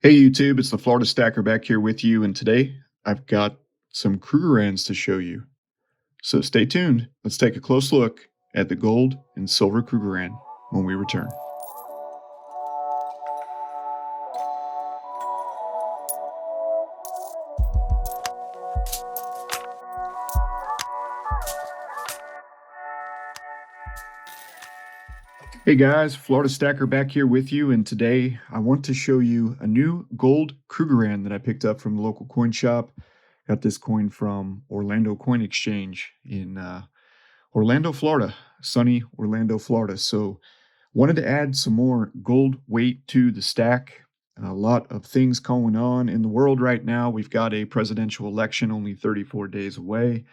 Hey YouTube, it's the Florida Stacker back here with you, and today I've got some Krugerrands to show you. So stay tuned. Let's take a close look at the gold and silver Krugerrand when we return. Hey guys, Florida Stacker back here with you, and today I want to show you a new gold Krugerrand that I picked up from the local coin shop. Got this coin from Orlando Coin Exchange in Orlando, Florida, sunny Orlando, Florida. So wanted to add some more gold weight to the stack. A lot of things going on in the world right now. We've got a presidential election only 34 days away.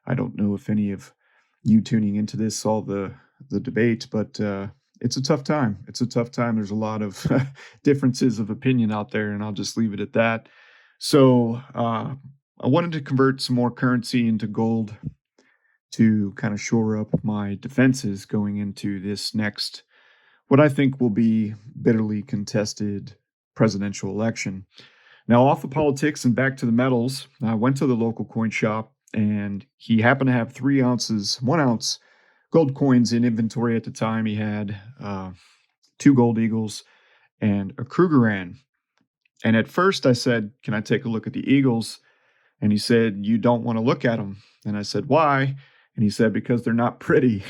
I don't know if any of you tuning into this saw the debate, but it's a tough time. It's a tough time. There's a lot of differences of opinion out there, and I'll just leave it at that. So I wanted to convert some more currency into gold to kind of shore up my defenses going into this next, what I think will be bitterly contested presidential election. Now, off the politics and back to the metals, I went to the local coin shop and he happened to have 3 ounces, 1 ounce gold coins in inventory at the time. He had 2 gold eagles and a Krugerrand. And at first I said, "Can I take a look at the eagles?" And he said, "You don't want to look at them." And I said, "Why?" And he said, "Because they're not pretty."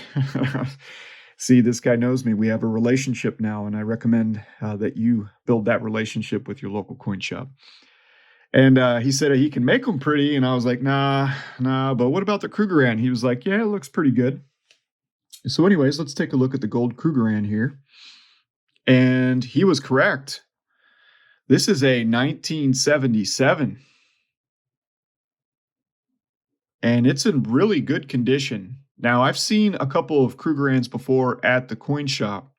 See, this guy knows me. We have a relationship now, and I recommend that you build that relationship with your local coin shop. And he said he can make them pretty, and I was like, nah. But what about the Krugerrand? He was like, "Yeah, it looks pretty good." So, anyways, let's take a look at the gold Krugerrand here. And he was correct. This is a 1977, and it's in really good condition. Now, I've seen a couple of Krugerrands before at the coin shop.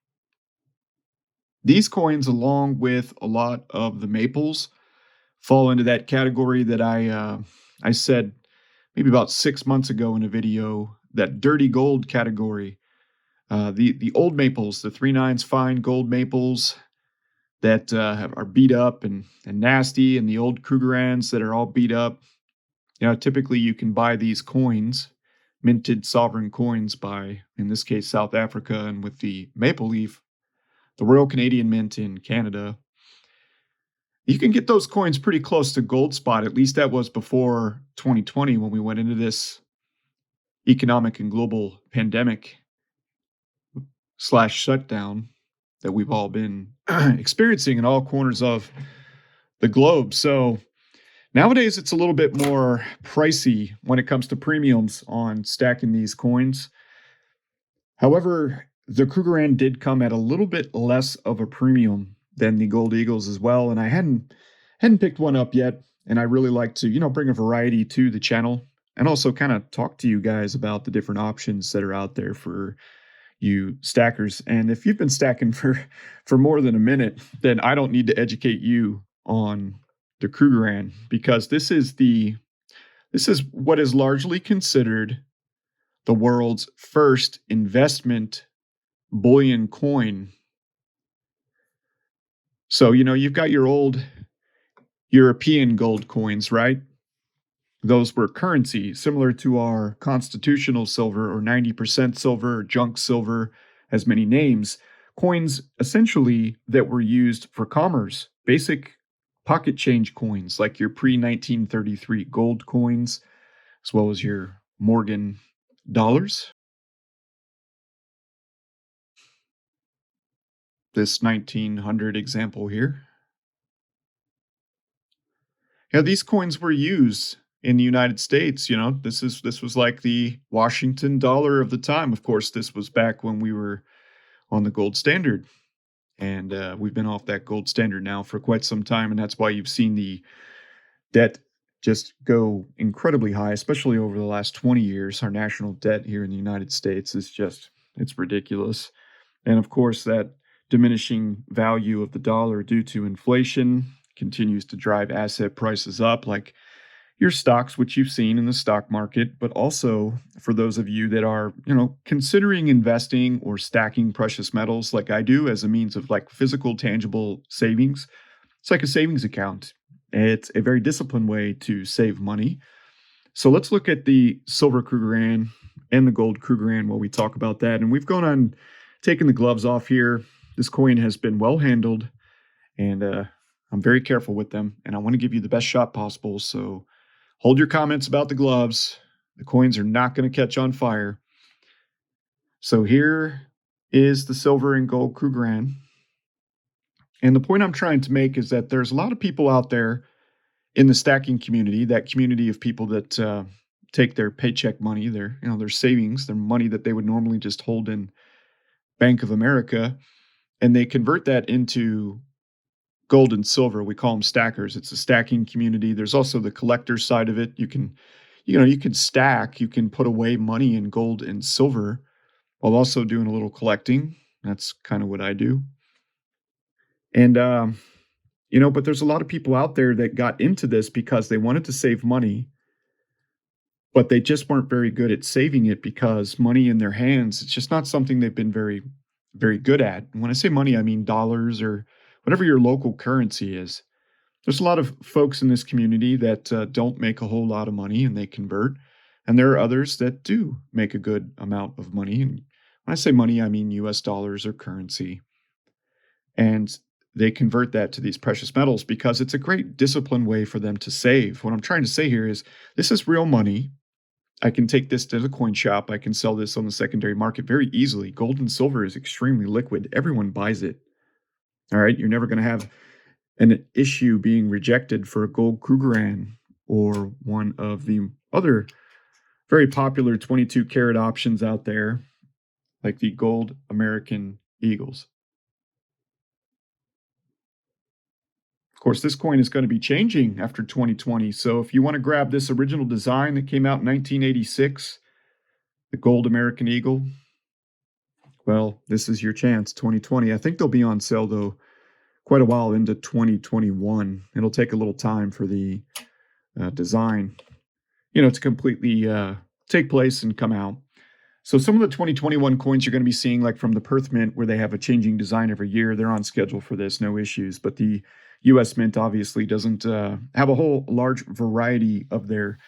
These coins, along with a lot of the maples, fall into that category that I said maybe about 6 months ago in a video, that dirty gold category. The old maples, the 3/9 fine gold maples that are beat up and nasty, and the old Krugerrands that are all beat up. Typically you can buy these coins, minted sovereign coins by, in this case, South Africa, and with the maple leaf, the Royal Canadian Mint in Canada. You can get those coins pretty close to gold spot. At least that was before 2020 when we went into this economic and global pandemic / shutdown that we've all been experiencing in all corners of the globe. So nowadays it's a little bit more pricey when it comes to premiums on stacking these coins. However, the Krugerrand did come at a little bit less of a premium than the Gold Eagles as well, and I hadn't picked one up yet, and I really like to, bring a variety to the channel and also kind of talk to you guys about the different options that are out there for you stackers. And if you've been stacking for more than a minute, then I don't need to educate you on the Krugerrand, because this is what is largely considered the world's first investment bullion coin. So, you've got your old European gold coins, right? Those were currency similar to our constitutional silver, or 90% silver, or junk silver, has many names. Coins essentially that were used for commerce, basic pocket change coins like your pre-1933 gold coins, as well as your Morgan dollars. This 1900 example here. Yeah, these coins were used in the United States. This was like the Washington dollar of the time. Of course, this was back when we were on the gold standard, and we've been off that gold standard now for quite some time, and that's why you've seen the debt just go incredibly high, especially over the last 20 years. Our national debt here in the United States is it's ridiculous. And of course, that diminishing value of the dollar due to inflation continues to drive asset prices up, like your stocks, which you've seen in the stock market, but also for those of you that are, considering investing or stacking precious metals like I do as a means of like physical, tangible savings. It's like a savings account. It's a very disciplined way to save money. So let's look at the silver Krugerrand and the gold Krugerrand while we talk about that. And we've gone on taking the gloves off here. This coin has been well handled, and I'm very careful with them. And I want to give you the best shot possible. So hold your comments about the gloves. The coins are not going to catch on fire. So here is the silver and gold Krugerrand. And the point I'm trying to make is that there's a lot of people out there in the stacking community, that community of people that take their paycheck money, their savings, their money that they would normally just hold in Bank of America, and they convert that into gold and silver. We call them stackers. It's a stacking community. There's also the collector side of it. You can stack, you can put away money in gold and silver while also doing a little collecting. That's kind of what I do. And but there's a lot of people out there that got into this because they wanted to save money, but they just weren't very good at saving it because money in their hands, it's just not something they've been very, very good at. And when I say money, I mean dollars or whatever your local currency is. There's a lot of folks in this community that don't make a whole lot of money and they convert. And there are others that do make a good amount of money. And when I say money, I mean US dollars or currency. And they convert that to these precious metals because it's a great disciplined way for them to save. What I'm trying to say here is this is real money. I can take this to the coin shop. I can sell this on the secondary market very easily. Gold and silver is extremely liquid. Everyone buys it. All right. You're never going to have an issue being rejected for a gold Krugerrand or one of the other very popular 22 karat options out there, like the gold American Eagles. Of course, this coin is going to be changing after 2020. So if you want to grab this original design that came out in 1986, the gold American Eagle, well, this is your chance, 2020. I think they'll be on sale, though, quite a while into 2021. It'll take a little time for the design, to completely take place and come out. So some of the 2021 coins you're going to be seeing, like from the Perth Mint, where they have a changing design every year, they're on schedule for this, no issues. But the U.S. Mint obviously doesn't have a whole large variety of their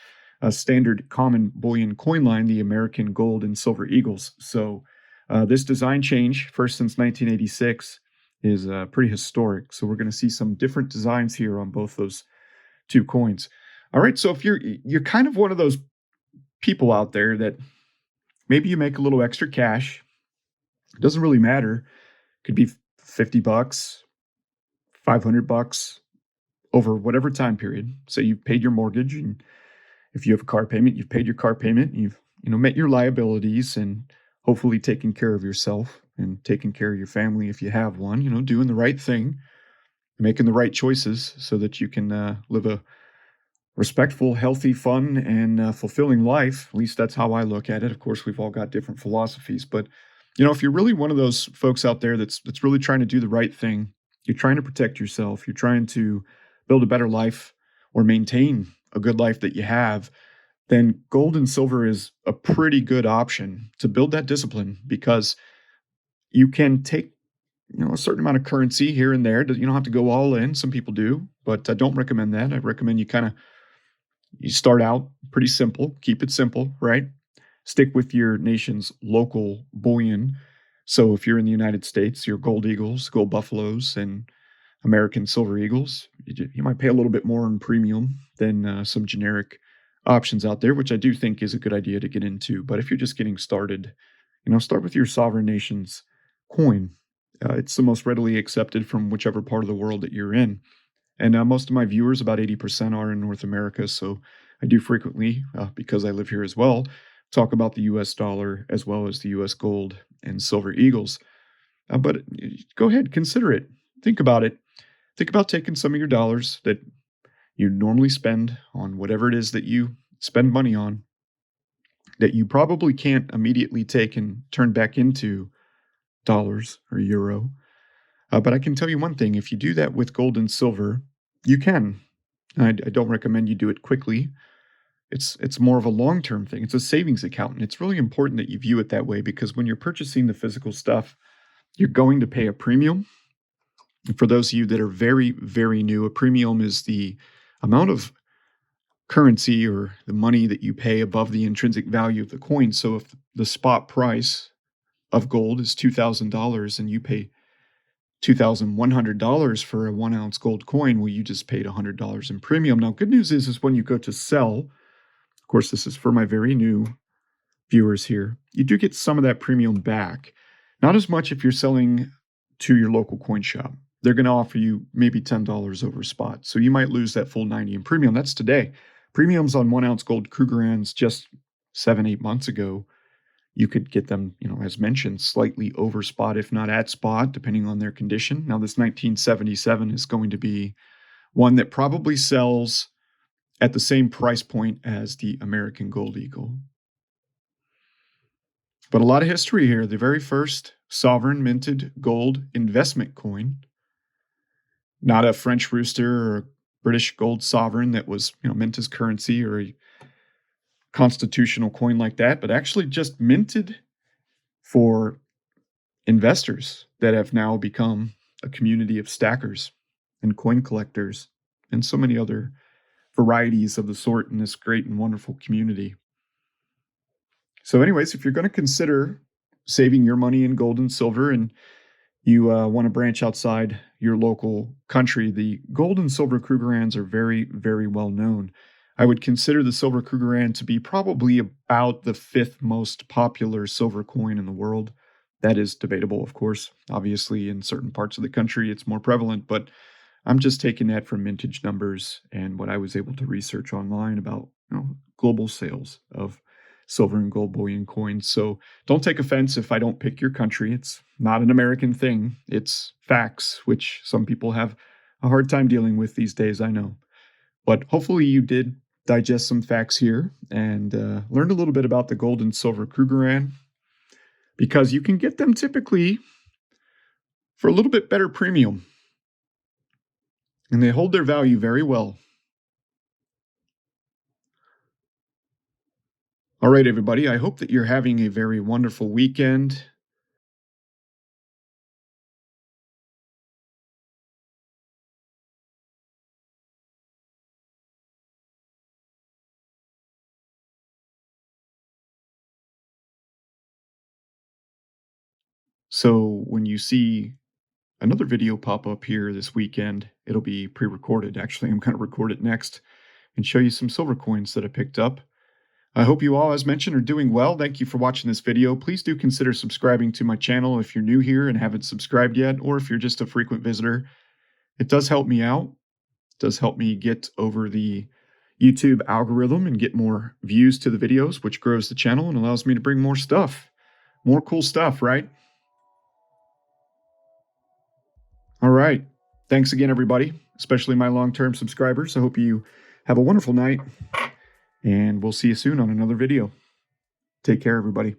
standard common bullion coin line, the American Gold and Silver Eagles. So this design change, first since 1986, is pretty historic. So we're going to see some different designs here on both those two coins. All right, so if you're kind of one of those people out there that maybe you make a little extra cash, it doesn't really matter. It could be $50, $500 over whatever time period. Say you've paid your mortgage, and if you have a car payment, you've paid your car payment, you've met your liabilities and hopefully taken care of yourself and taking care of your family if you have one, doing the right thing, making the right choices so that you can live a respectful, healthy, fun, and fulfilling life. At least that's how I look at it. Of course, we've all got different philosophies, but if you're really one of those folks out there that's really trying to do the right thing, you're trying to protect yourself, you're trying to build a better life or maintain a good life that you have, then gold and silver is a pretty good option to build that discipline, because you can take a certain amount of currency here and there. You don't have to go all in. Some people do, but I don't recommend that. I recommend you start out pretty simple, keep it simple, right? Stick with your nation's local bullion. So if you're in the United States, your gold eagles, gold buffaloes, and American silver eagles, you might pay a little bit more in premium than some generic options out there, which I do think is a good idea to get into. But if you're just getting started, start with your sovereign nation's coin. It's the most readily accepted from whichever part of the world that you're in. And most of my viewers, about 80%, are in North America. So I do frequently, because I live here as well, talk about the US dollar as well as the US gold and silver eagles. But go ahead, consider it. Think about it. Think about taking some of your dollars that you normally spend on whatever it is that you spend money on, that you probably can't immediately take and turn back into dollars or euro. But I can tell you one thing, if you do that with gold and silver, you can. I don't recommend you do it quickly. It's more of a long-term thing. It's a savings account, and it's really important that you view it that way, because when you're purchasing the physical stuff, you're going to pay a premium. For those of you that are very, very new, a premium is the amount of currency or the money that you pay above the intrinsic value of the coin. So if the spot price of gold is $2,000 and you pay $2,100 for a 1 ounce gold coin, well, you just paid $100 in premium. Now, good news is when you go to sell, of course, this is for my very new viewers here, you do get some of that premium back. Not as much if you're selling to your local coin shop. They're going to offer you maybe $10 over spot. So you might lose that full 90 in premium. That's today. Premiums on 1 ounce gold Krugerrands just 7-8 months ago, you could get them, as mentioned, slightly over spot, if not at spot, depending on their condition. Now, this 1977 is going to be one that probably sells at the same price point as the American Gold Eagle. But a lot of history here. The very first sovereign minted gold investment coin, not a French rooster or a British gold sovereign that was, mint as currency or a constitutional coin like that, but actually just minted for investors that have now become a community of stackers and coin collectors and so many other varieties of the sort in this great and wonderful community. So anyways, if you're going to consider saving your money in gold and silver and you want to branch outside your local country, the gold and silver Krugerrands are very, very well known. I would consider the silver Krugerrand to be probably about the 5th most popular silver coin in the world. That is debatable, of course. Obviously, in certain parts of the country, it's more prevalent, but I'm just taking that from mintage numbers and what I was able to research online about global sales of silver and gold bullion coins. So don't take offense if I don't pick your country. It's not an American thing. It's facts, which some people have a hard time dealing with these days, I know. But hopefully you did digest some facts here and learned a little bit about the gold and silver Krugerrand, because you can get them typically for a little bit better premium. And they hold their value very well. All right, everybody, I hope that you're having a very wonderful weekend. So when you see another video pop up here this weekend, it'll be pre-recorded. Actually, I'm going to record it next and show you some silver coins that I picked up. I hope you all, as mentioned, are doing well. Thank you for watching this video. Please do consider subscribing to my channel if you're new here and haven't subscribed yet, or if you're just a frequent visitor. It does help me out. It does help me get over the YouTube algorithm and get more views to the videos, which grows the channel and allows me to bring more stuff. More cool stuff, right? All right. Thanks again, everybody, especially my long-term subscribers. I hope you have a wonderful night, and we'll see you soon on another video. Take care, everybody.